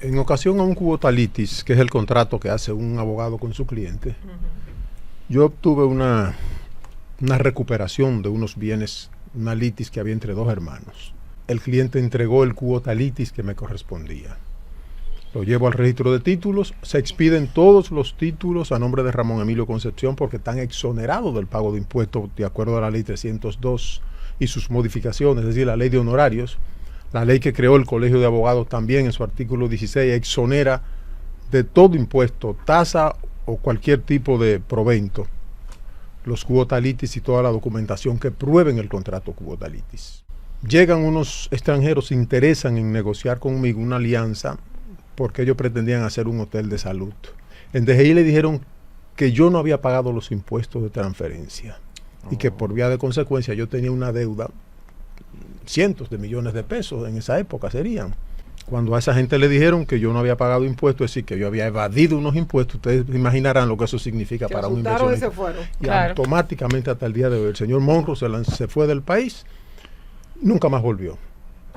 En ocasión a un quota litis, que es el contrato que hace un abogado con su cliente, yo obtuve una recuperación de unos bienes, una litis que había entre dos hermanos. El cliente entregó el quota litis que me correspondía. Lo llevo al registro de títulos, se expiden todos los títulos a nombre de Ramón Emilio Concepción porque están exonerados del pago de impuestos de acuerdo a la ley 302 y sus modificaciones, es decir, la ley de honorarios. La ley que creó el Colegio de Abogados también en su artículo 16 exonera de todo impuesto, tasa o cualquier tipo de provento los quota litis y toda la documentación que prueben el contrato quota litis. Llegan unos extranjeros, se interesan en negociar conmigo una alianza porque ellos pretendían hacer un hotel de salud. En DGI le dijeron que yo no había pagado los impuestos de transferencia y que por vía de consecuencia yo tenía una deuda, cientos de millones de pesos en esa época serían. Cuando a esa gente le dijeron que yo no había pagado impuestos, es decir, que yo había evadido unos impuestos, ustedes imaginarán lo que eso significa para un inversionista. Y automáticamente hasta el día de hoy el señor Monroe se fue del país, nunca más volvió.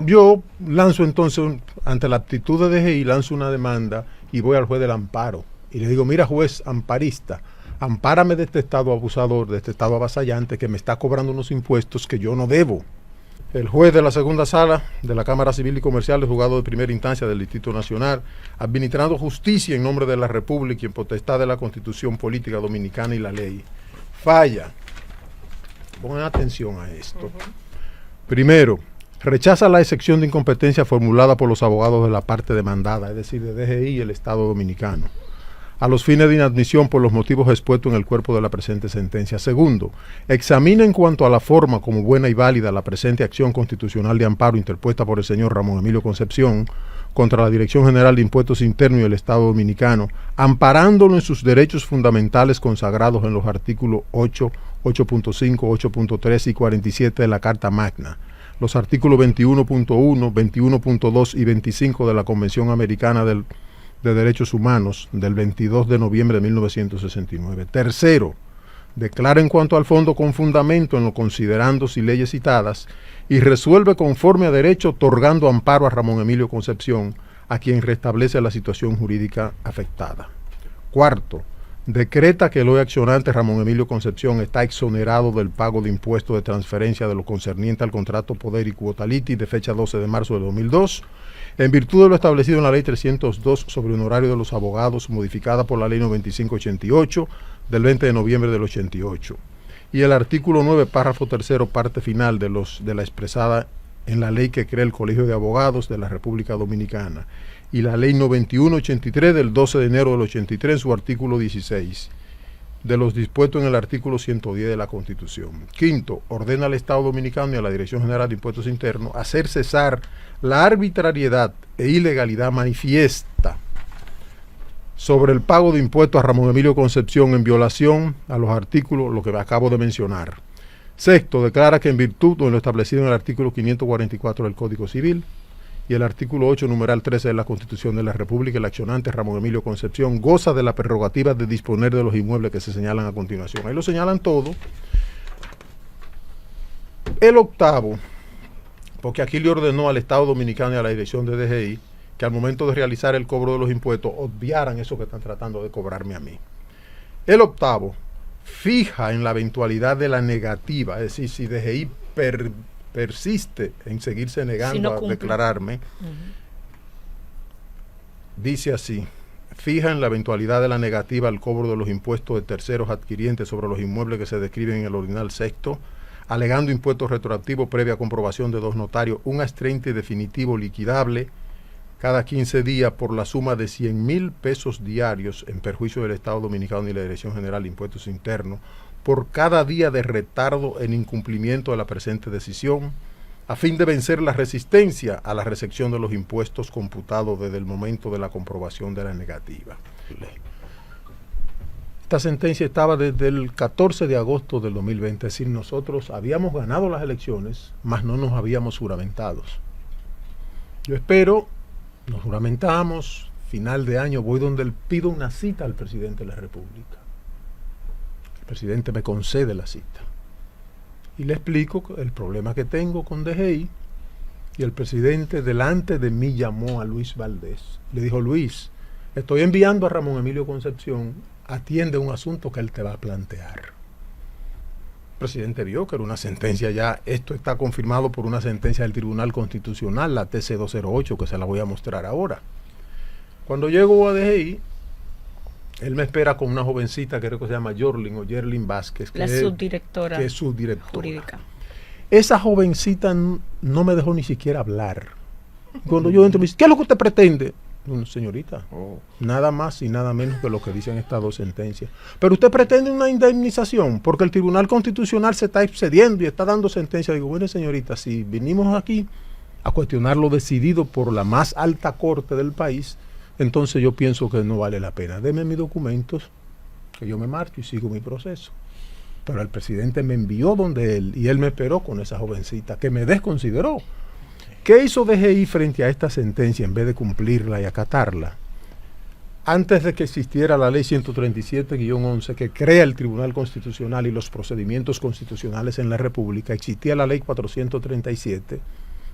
Yo lanzo entonces, ante la actitud de DGI, lanzo una demanda y voy al juez del amparo. Y le digo, mira juez amparista, ampárame de este estado abusador, de este estado avasallante que me está cobrando unos impuestos que yo no debo. El juez de la segunda sala de la Cámara Civil y Comercial, el juzgado de primera instancia del Distrito Nacional, administrando justicia en nombre de la República y en potestad de la Constitución Política Dominicana y la ley, falla. Pongan atención a esto. Primero, rechaza la excepción de incompetencia formulada por los abogados de la parte demandada, es decir, de DGI y el Estado Dominicano, a los fines de inadmisión por los motivos expuestos en el cuerpo de la presente sentencia. Segundo, examina en cuanto a la forma como buena y válida la presente acción constitucional de amparo interpuesta por el señor Ramón Emilio Concepción contra la Dirección General de Impuestos Internos y el Estado Dominicano, amparándolo en sus derechos fundamentales consagrados en los artículos 8, 8.5, 8.3 y 47 de la Carta Magna, los artículos 21.1, 21.2 y 25 de la Convención Americana de Derechos Humanos del 22 de noviembre de 1969. Tercero, declara en cuanto al fondo con fundamento en los considerandos y leyes citadas y resuelve conforme a derecho otorgando amparo a Ramón Emilio Concepción, a quien restablece la situación jurídica afectada. Cuarto, decreta que el hoy accionante Ramón Emilio Concepción está exonerado del pago de impuestos de transferencia de lo concerniente al contrato Poder y Quota Litis de fecha 12 de marzo de 2002, en virtud de lo establecido en la Ley 302 sobre honorario de los abogados, modificada por la Ley 9588 del 20 de noviembre del 88, y el artículo 9, párrafo tercero, parte final de la expresada en la ley que crea el Colegio de Abogados de la República Dominicana, y la Ley 9183 del 12 de enero del 83 en su artículo 16, de los dispuestos en el artículo 110 de la Constitución. Quinto, ordena al Estado Dominicano y a la Dirección General de Impuestos Internos hacer cesar la arbitrariedad e ilegalidad manifiesta sobre el pago de impuestos a Ramón Emilio Concepción en violación a los artículos, lo que acabo de mencionar. Sexto, declara que en virtud de lo establecido en el artículo 544 del Código Civil y el artículo 8, numeral 13 de la Constitución de la República, el accionante Ramón Emilio Concepción goza de la prerrogativa de disponer de los inmuebles que se señalan a continuación. Ahí lo señalan todo. El octavo, porque aquí le ordenó al Estado Dominicano y a la dirección de DGI que al momento de realizar el cobro de los impuestos obviaran eso que están tratando de cobrarme a mí. El octavo, fija en la eventualidad de la negativa, es decir, si DGI persiste en seguirse negando si no a declararme, dice así: fija en la eventualidad de la negativa al cobro de los impuestos de terceros adquirientes sobre los inmuebles que se describen en el ordinal sexto, alegando impuestos retroactivos previa comprobación de dos notarios, un astreinte definitivo liquidable cada 15 días por la suma de 100,000 pesos diarios en perjuicio del Estado Dominicano y la Dirección General de Impuestos Internos por cada día de retardo en incumplimiento de la presente decisión, a fin de vencer la resistencia a la recepción de los impuestos computados desde el momento de la comprobación de la negativa. Esta sentencia estaba desde el 14 de agosto del 2020, es decir, nosotros habíamos ganado las elecciones, mas no nos habíamos juramentado. Yo espero, nos juramentamos, final de año voy donde él, pido una cita al presidente de la República. El presidente me concede la cita y le explico el problema que tengo con DGI, Y el presidente delante de mí llamó a Luis Valdés. Le dijo: Luis, estoy enviando a Ramón Emilio Concepción, atiende un asunto que él te va a plantear. El presidente vio que era una sentencia ya, esto está confirmado por una sentencia del Tribunal Constitucional, la TC-208, que se la voy a mostrar ahora. Cuando llego a DGI, él me espera con una jovencita que creo que se llama Yerlin Vázquez, la subdirectora, que es subdirectora jurídica. Esa jovencita no me dejó ni siquiera hablar. Cuando yo entro me dice: ¿qué es lo que usted pretende? Señorita, nada más y nada menos que lo que dicen estas dos sentencias. Pero usted pretende una indemnización porque el Tribunal Constitucional se está excediendo y está dando sentencia. Digo: bueno, señorita, si vinimos aquí a cuestionar lo decidido por la más alta corte del país, entonces yo pienso que no vale la pena. Deme mis documentos, que yo me marcho y sigo mi proceso. Pero el presidente me envió donde él, y él me esperó con esa jovencita, que me desconsideró. ¿Qué hizo DGI frente a esta sentencia en vez de cumplirla y acatarla? Antes de que existiera la ley 137-11 que crea el Tribunal Constitucional y los procedimientos constitucionales en la República, existía la ley 437,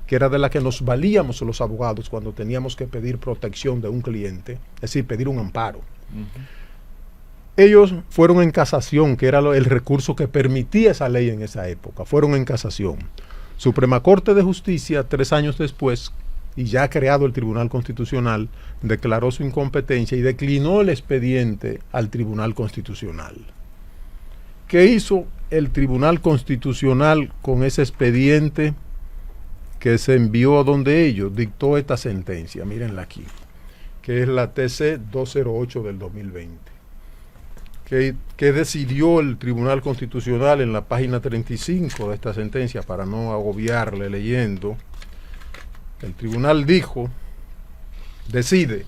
que era de la que nos valíamos los abogados cuando teníamos que pedir protección de un cliente, es decir, pedir un amparo. Ellos fueron en casación, que era el recurso que permitía esa ley en esa época, fueron en casación. Suprema Corte de Justicia, 3 años después, y ya creado el Tribunal Constitucional, declaró su incompetencia y declinó el expediente al Tribunal Constitucional. ¿Qué hizo el Tribunal Constitucional con ese expediente que se envió a donde ellos? Dictó esta sentencia, mírenla aquí, que es la TC-208 del 2020. Que decidió el Tribunal Constitucional en la página 35 de esta sentencia, para no agobiarle leyendo. El tribunal decide,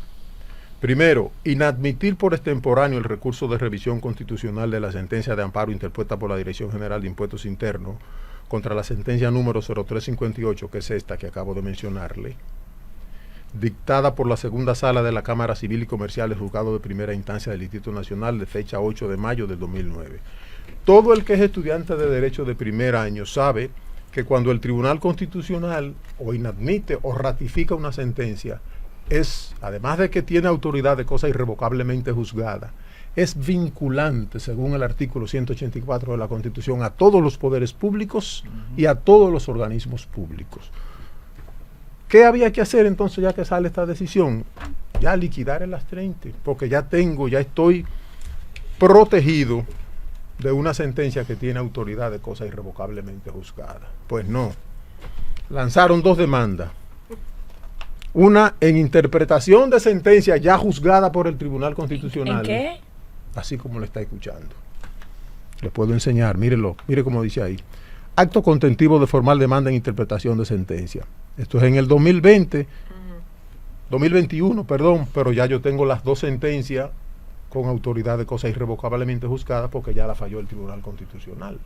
primero, inadmitir por extemporáneo el recurso de revisión constitucional de la sentencia de amparo interpuesta por la Dirección General de Impuestos Internos contra la sentencia número 0358, que es esta que acabo de mencionarle, dictada por la segunda sala de la Cámara Civil y Comercial del Juzgado de Primera Instancia del Distrito Nacional de fecha 8 de mayo del 2009. Todo el que es estudiante de Derecho de primer año sabe que cuando el Tribunal Constitucional o inadmite o ratifica una sentencia, además de que tiene autoridad de cosa irrevocablemente juzgada, es vinculante, según el artículo 184 de la Constitución, a todos los poderes públicos y a todos los organismos públicos. ¿Qué había que hacer entonces, ya que sale esta decisión? Ya liquidar el astreinte, porque ya estoy protegido de una sentencia que tiene autoridad de cosa irrevocablemente juzgada. Pues no. Lanzaron 2 demandas. Una en interpretación de sentencia ya juzgada por el Tribunal Constitucional. ¿En qué? Así como lo está escuchando. Les puedo enseñar, mírelo, mire cómo dice ahí. Acto contentivo de formal demanda en interpretación de sentencia. Esto es en el 2021, pero ya yo tengo las 2 sentencias con autoridad de cosa irrevocablemente juzgada porque ya la falló el Tribunal Constitucional.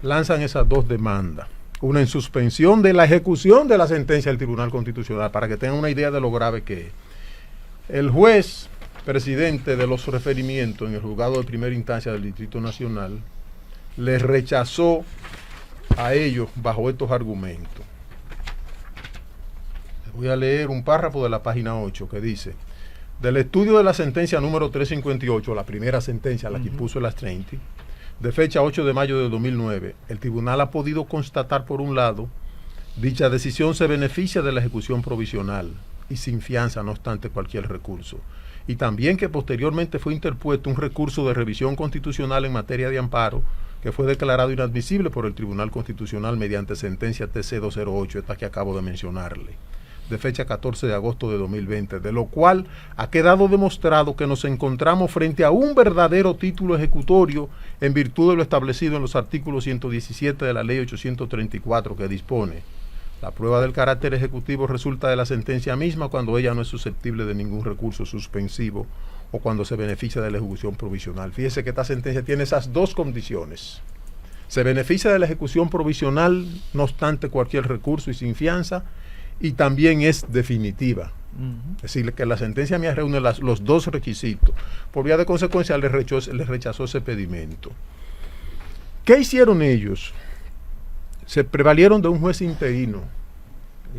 Lanzan esas 2 demandas. Una en suspensión de la ejecución de la sentencia del Tribunal Constitucional, para que tengan una idea de lo grave que es. El juez presidente de los referimientos en el juzgado de primera instancia del Distrito Nacional les rechazó a ellos bajo estos argumentos. Les voy a leer un párrafo de la página 8 que dice: del estudio de la sentencia número 358, la primera sentencia, la que impuso el astreinte, de fecha 8 de mayo de 2009, el tribunal ha podido constatar, por un lado, dicha decisión se beneficia de la ejecución provisional y sin fianza, no obstante cualquier recurso, y también que posteriormente fue interpuesto un recurso de revisión constitucional en materia de amparo que fue declarado inadmisible por el Tribunal Constitucional mediante sentencia TC-208, esta que acabo de mencionarle, de fecha 14 de agosto de 2020, de lo cual ha quedado demostrado que nos encontramos frente a un verdadero título ejecutorio en virtud de lo establecido en los artículos 117 de la Ley 834, que dispone: la prueba del carácter ejecutivo resulta de la sentencia misma cuando ella no es susceptible de ningún recurso suspensivo o cuando se beneficia de la ejecución provisional. Fíjese que esta sentencia tiene esas 2 condiciones. Se beneficia de la ejecución provisional, no obstante cualquier recurso y sin fianza, y también es definitiva. Es decir, que la sentencia mía reúne los 2 requisitos. Por vía de consecuencia, les rechazó ese pedimento. ¿Qué hicieron ellos? Se prevalieron de un juez interino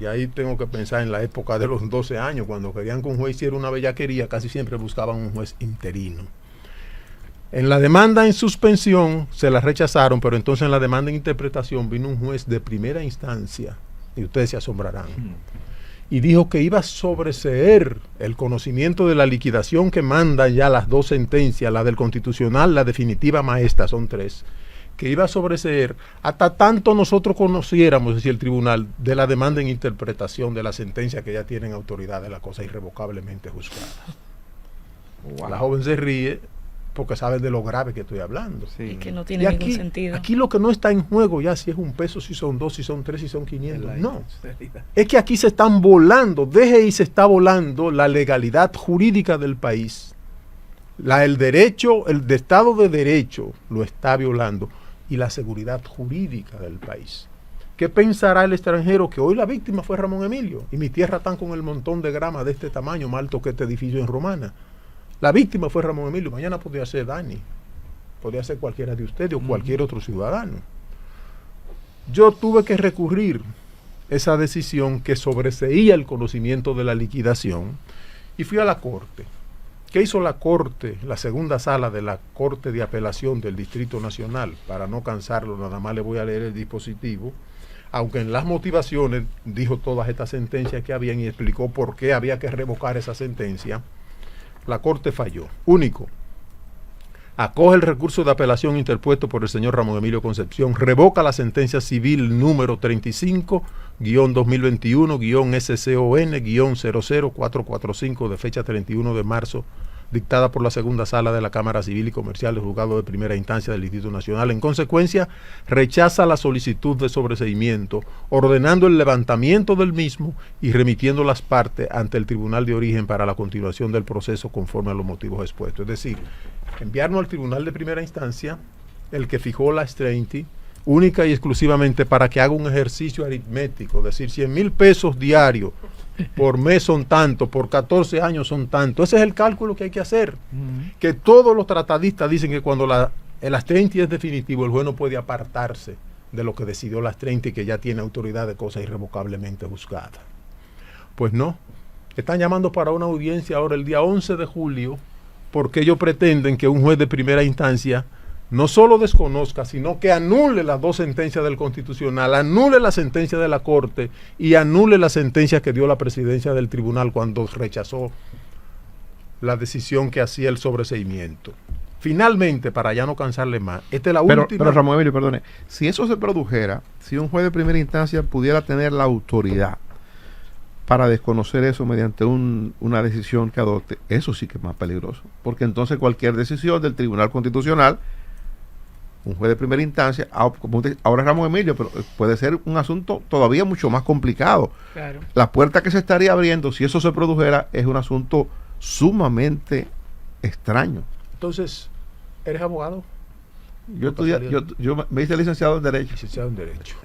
y ahí tengo que pensar en la época de los 12 años, cuando querían que un juez hiciera una bellaquería, casi siempre buscaban un juez interino. En la demanda en suspensión se la rechazaron, pero entonces en la demanda en interpretación vino un juez de primera instancia, y ustedes se asombrarán, y dijo que iba a sobreseer el conocimiento de la liquidación que mandan ya las dos sentencias, la del Constitucional, la definitiva maestra, son 3, que iba a sobreseer hasta tanto nosotros conociéramos, decía el tribunal, de la demanda en interpretación de la sentencia que ya tienen autoridad de la cosa irrevocablemente juzgada. Wow. La joven se ríe porque sabe de lo grave que estoy hablando. Sí. Es que no tiene ningún sentido. Aquí lo que no está en juego ya si es un peso, si son 2, si son 3, si son 500. No. Es que aquí se están volando, DGI se está volando la legalidad jurídica del país. El derecho, el de Estado de Derecho lo está violando, y la seguridad jurídica del país. ¿Qué pensará el extranjero? Que hoy la víctima fue Ramón Emilio, y mi tierra está con el montón de grama de este tamaño, más alto que este edificio en Romana. La víctima fue Ramón Emilio, mañana podría ser Dani, podría ser cualquiera de ustedes o cualquier otro ciudadano. Yo tuve que recurrir esa decisión que sobreseía el conocimiento de la liquidación, y fui a la Corte. ¿Qué hizo la Corte, la segunda sala de la Corte de Apelación del Distrito Nacional? Para no cansarlo, nada más le voy a leer el dispositivo, aunque en las motivaciones dijo todas estas sentencias que habían y explicó por qué había que revocar esa sentencia. La Corte falló. Único. Acoge el recurso de apelación interpuesto por el señor Ramón Emilio Concepción, revoca la sentencia civil número 35-2021-SCON-00445 de fecha 31 de marzo, dictada por la segunda sala de la Cámara Civil y Comercial del Juzgado de Primera Instancia del Distrito Nacional. En consecuencia, rechaza la solicitud de sobreseimiento, ordenando el levantamiento del mismo y remitiendo las partes ante el Tribunal de Origen para la continuación del proceso conforme a los motivos expuestos. Es decir, enviarnos al Tribunal de Primera Instancia, el que fijó la Streinti, única y exclusivamente para que haga un ejercicio aritmético, es decir, 100,000 pesos diarios por mes son tanto, por 14 años son tanto. Ese es el cálculo que hay que hacer. Que todos los tratadistas dicen que cuando el Streinti es definitivo, el juez no puede apartarse de lo que decidió la Streinti, que ya tiene autoridad de cosa irrevocablemente juzgada. Pues no. Están llamando para una audiencia ahora el día 11 de julio, porque ellos pretenden que un juez de primera instancia no solo desconozca, sino que anule las dos sentencias del Constitucional, anule la sentencia de la Corte y anule la sentencia que dio la presidencia del tribunal cuando rechazó la decisión que hacía el sobreseimiento. Finalmente, para ya no cansarle más, esta es la última... Pero Ramón Emilio, perdone, si eso se produjera, si un juez de primera instancia pudiera tener la autoridad para desconocer eso mediante una decisión que adopte, eso sí que es más peligroso, porque entonces cualquier decisión del Tribunal Constitucional, un juez de primera instancia, ahora Ramón Emilio, pero puede ser un asunto todavía mucho más complicado. Claro. La puerta que se estaría abriendo, si eso se produjera, es un asunto sumamente extraño. Entonces, ¿eres abogado? Yo me hice licenciado en Derecho. Licenciado en Derecho.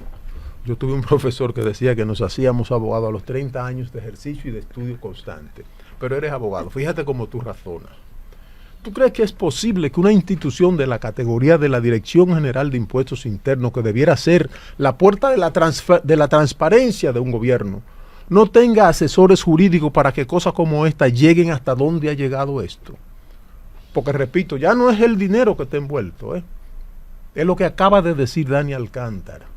Yo tuve un profesor que decía que nos hacíamos abogados a los 30 años de ejercicio y de estudio constante. Pero eres abogado. Fíjate cómo tú razonas. ¿Tú crees que es posible que una institución de la categoría de la Dirección General de Impuestos Internos, que debiera ser la puerta de la transparencia de un gobierno, no tenga asesores jurídicos para que cosas como esta lleguen hasta donde ha llegado esto? Porque, repito, ya no es el dinero que está envuelto, es lo que acaba de decir Dani Alcántara.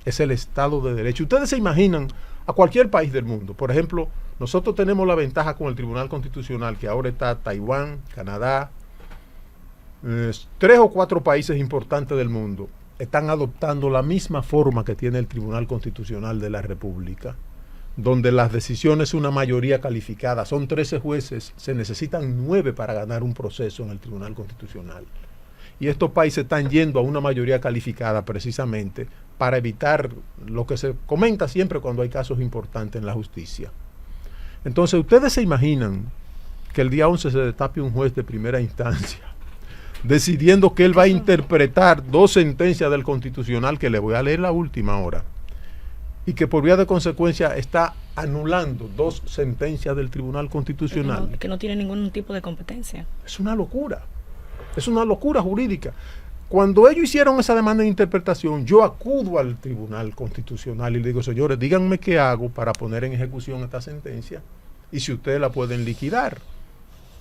Es el Estado de Derecho. Ustedes se imaginan a cualquier país del mundo. Por ejemplo, nosotros tenemos la ventaja con el Tribunal Constitucional, que ahora está Taiwán, Canadá, 3 o 4 países importantes del mundo están adoptando la misma forma que tiene el Tribunal Constitucional de la República, donde las decisiones son una mayoría calificada. Son 13 jueces, se necesitan 9 para ganar un proceso en el Tribunal Constitucional. Y estos países están yendo a una mayoría calificada precisamente para evitar lo que se comenta siempre cuando hay casos importantes en la justicia. Entonces, ¿ustedes se imaginan que el día 11 se destape un juez de primera instancia decidiendo que él va a interpretar 2 sentencias del Constitucional, que le voy a leer la última ahora, y que por vía de consecuencia está anulando 2 sentencias del Tribunal Constitucional? Que no tiene ningún tipo de competencia. Es una locura. Es una locura jurídica. Cuando ellos hicieron esa demanda de interpretación, yo acudo al Tribunal Constitucional y le digo, señores, díganme qué hago para poner en ejecución esta sentencia y si ustedes la pueden liquidar.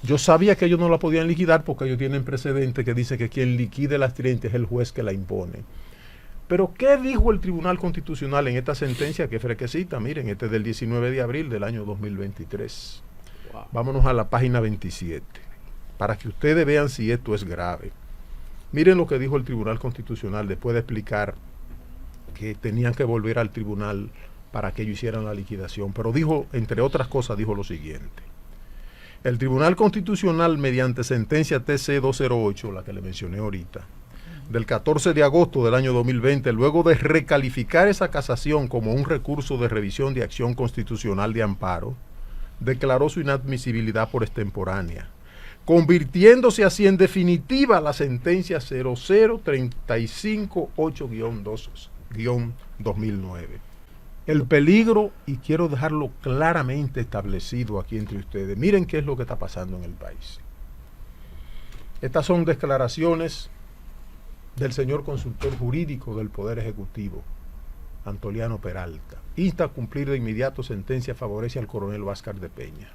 Yo sabía que ellos no la podían liquidar porque ellos tienen precedente que dice que quien liquide la tridente es el juez que la impone. Pero ¿qué dijo el Tribunal Constitucional en esta sentencia que fresquecita? Miren, este es del 19 de abril del año 2023. Wow. Vámonos a la página 27, para que ustedes vean si esto es grave. Miren lo que dijo el Tribunal Constitucional después de explicar que tenían que volver al tribunal para que ellos hicieran la liquidación. Pero dijo, entre otras cosas, dijo lo siguiente. El Tribunal Constitucional, mediante sentencia TC 208, la que le mencioné ahorita, del 14 de agosto del año 2020, luego de recalificar esa casación como un recurso de revisión de acción constitucional de amparo, declaró su inadmisibilidad por extemporánea, convirtiéndose así en definitiva la sentencia 00358-2009. El peligro, y quiero dejarlo claramente establecido aquí entre ustedes, miren qué es lo que está pasando en el país. Estas son declaraciones del señor consultor jurídico del Poder Ejecutivo, Antoliano Peralta. Insta a cumplir de inmediato sentencia favorece al coronel Vázquez de Peña.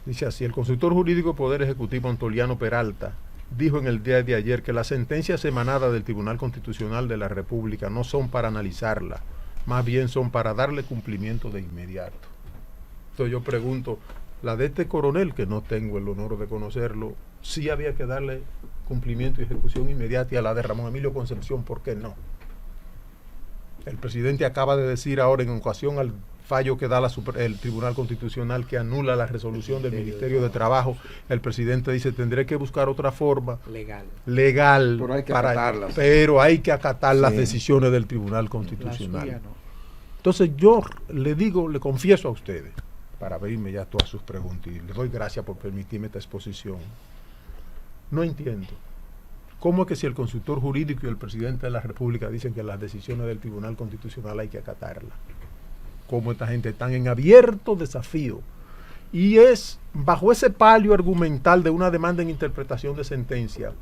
Dice así, el consultor jurídico del Poder Ejecutivo Antoliano Peralta dijo en el día de ayer que las sentencias emanadas del Tribunal Constitucional de la República no son para analizarla, más bien son para darle cumplimiento de inmediato. Entonces yo pregunto, la de este coronel, que no tengo el honor de conocerlo, sí había que darle cumplimiento y ejecución inmediata, y a la de Ramón Emilio Concepción, ¿por qué no? El presidente acaba de decir ahora en ocasión al fallo que da el Tribunal Constitucional que anula la resolución del Ministerio de Trabajo, el presidente dice tendré que buscar otra forma legal pero hay que acatar las decisiones del Tribunal Constitucional. Entonces yo le digo, le confieso a ustedes, para abrirme ya todas sus preguntas, y les doy gracias por permitirme esta exposición. No entiendo cómo es que si el consultor jurídico y el presidente de la República dicen que las decisiones del Tribunal Constitucional hay que acatarlas, cómo esta gente está en abierto desafío, y es bajo ese palio argumental de una demanda en interpretación de sentencia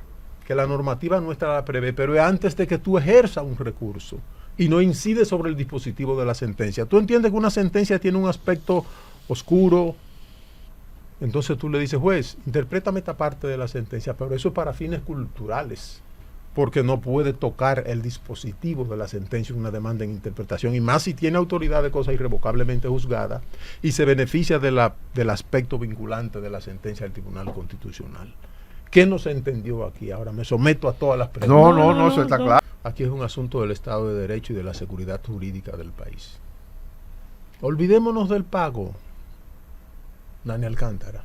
que la normativa nuestra la prevé, pero es antes de que tú ejerzas un recurso y no incide sobre el dispositivo de la sentencia. Tú entiendes que una sentencia tiene un aspecto oscuro, entonces tú le dices, juez, interprétame esta parte de la sentencia, pero eso es para fines culturales, porque no puede tocar el dispositivo de la sentencia en una demanda en interpretación, y más si tiene autoridad de cosa irrevocablemente juzgada y se beneficia del aspecto vinculante de la sentencia del Tribunal Constitucional. ¿Qué no se entendió aquí? Ahora me someto a todas las preguntas. No, eso está claro. Aquí es un asunto del Estado de Derecho y de la seguridad jurídica del país. Olvidémonos del pago, Nani Alcántara.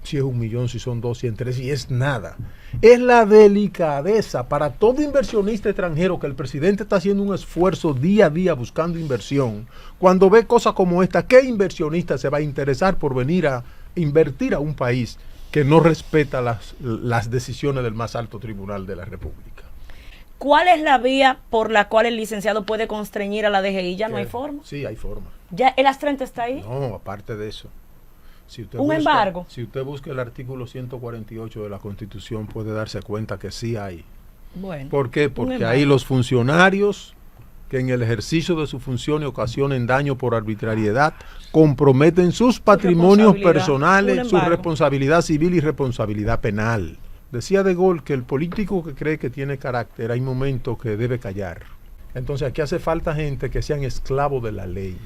Si es 1 millón, si son 2, si en 3, si es nada. Es la delicadeza para todo inversionista extranjero que el presidente está haciendo un esfuerzo día a día buscando inversión. Cuando ve cosas como esta, ¿qué inversionista se va a interesar por venir a invertir a un país que no respeta las decisiones del más alto tribunal de la República? ¿Cuál es la vía por la cual el licenciado puede constreñir a la DGI? ¿Ya no hay forma? Sí, hay forma. ¿Ya el astrente está ahí? No, aparte de eso. Si usted embargo. Si usted busca el artículo 148 de la Constitución, puede darse cuenta que sí hay. Bueno, ¿por qué? Porque ahí los funcionarios que en el ejercicio de su función ocasionen daño por arbitrariedad comprometen sus patrimonios personales, su responsabilidad civil y responsabilidad penal. Decía De Gaulle que el político que cree que tiene carácter hay momentos que debe callar. Entonces aquí hace falta gente que sean esclavos de la ley.